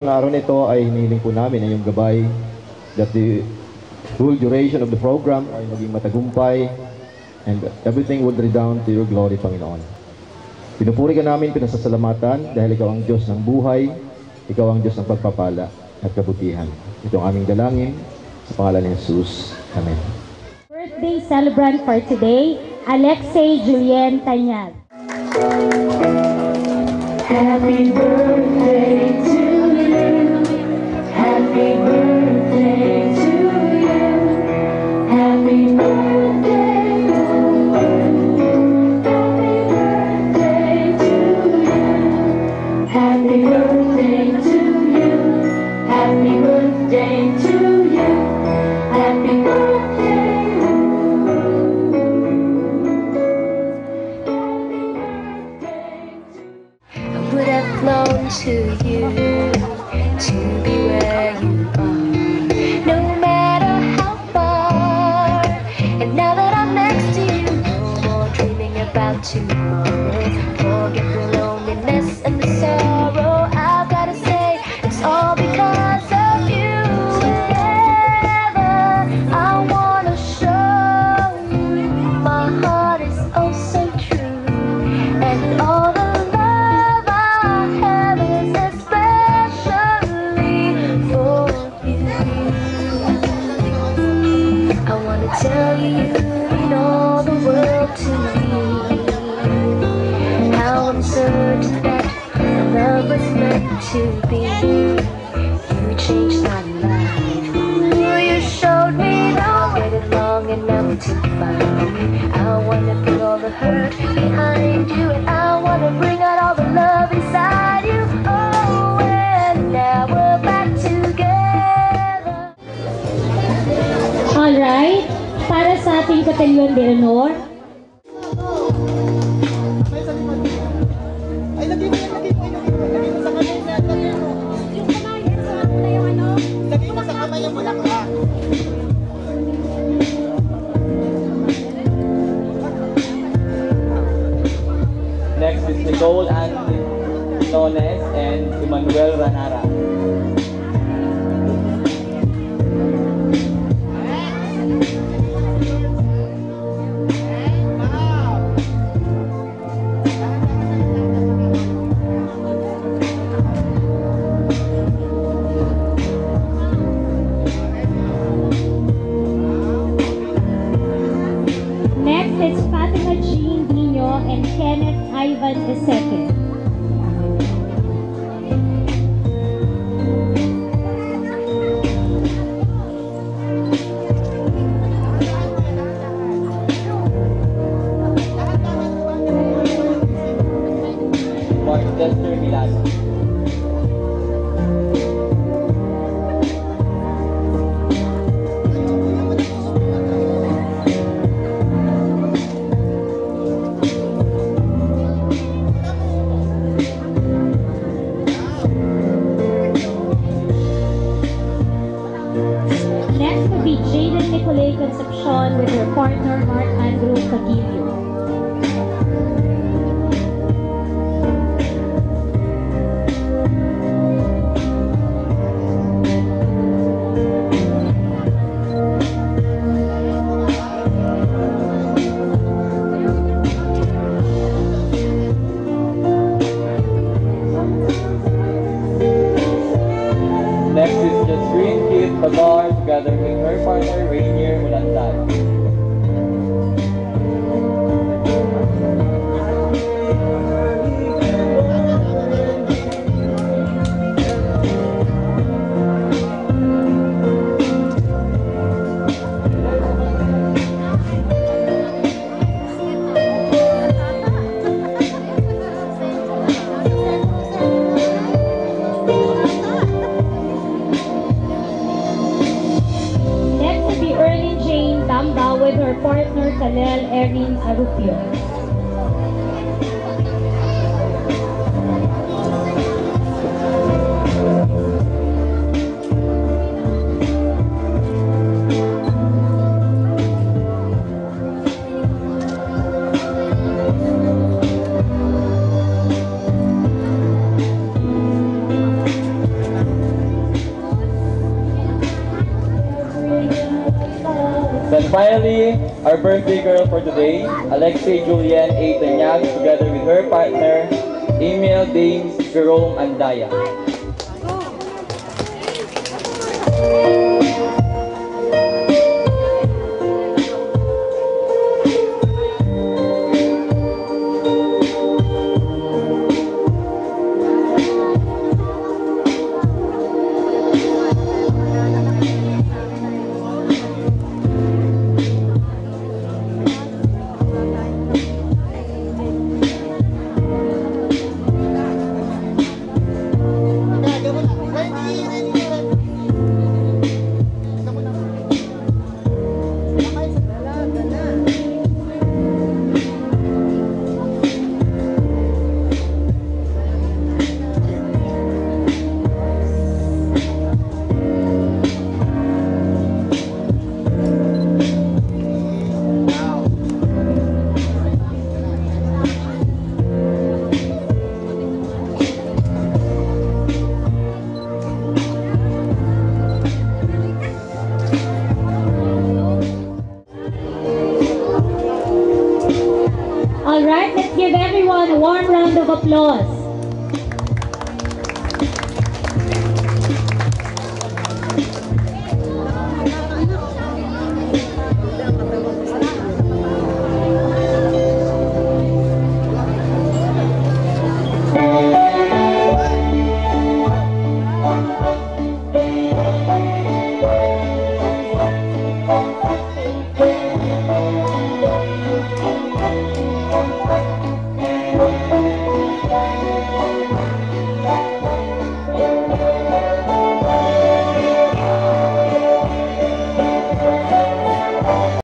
Ang araw nito ay hinihiling po namin ay yung gabay that the whole duration of the program ay maging matagumpay and everything would redound to your glory, Panginoon. Pinupuri ka namin, pinasasalamatan dahil ikaw ang Diyos ng buhay, ikaw ang Diyos ng pagpapala at kabutihan. Ito ang aming dalangin sa pangalan ni Jesus. Amen. Birthday celebrant for today, Alexei Julien Tanyag. Happy birthday to you. Happy birthday to you. Happy birthday to you. Happy birthday to you. Happy birthday to you. Happy birthday. I would have flown to you to be where you are, no matter how far. And now that I'm next to you, no more dreaming about tomorrow. Forget the loneliness and the sorrow. I've gotta say, it's all because of you. Together, I wanna show you my heart is oh so true, and all the love I have is especially for you. I wanna tell you, you know the world to me, how I'm certain that our love was meant to be. You changed my life. Ooh, you showed me the way. Waited long enough to find me. I wanna put all the hurt behind you, and I wanna bring out all the love inside you. Oh, and now we're back together. Alright, para sa ating Batalyon de Honor, Ay, lagay mo sa kamay na, lagay mo. Yung kamay, suot mo na yung ano? Lagay mo sa kamay yung bulaklak. Next is Nicole Antones and Emmanuel Ranara. next is Fatima Jean Dino and Kenneth Ivan II. Chester Milano. Next will be Jaden Nicolay Concepcion with her partner Mark Andrew Cagilio. Next is Jasreen Keith Bagar together with her partner Rainier Mulanday. Next will be Erlyn Jane Damba with her partner Kalel Erin Arupio. finally, our birthday girl for today, Alexei Julian A. Tanyag, together with her partner, Emil Dames Jerome Andaya. All right, let's give everyone a warm round of applause.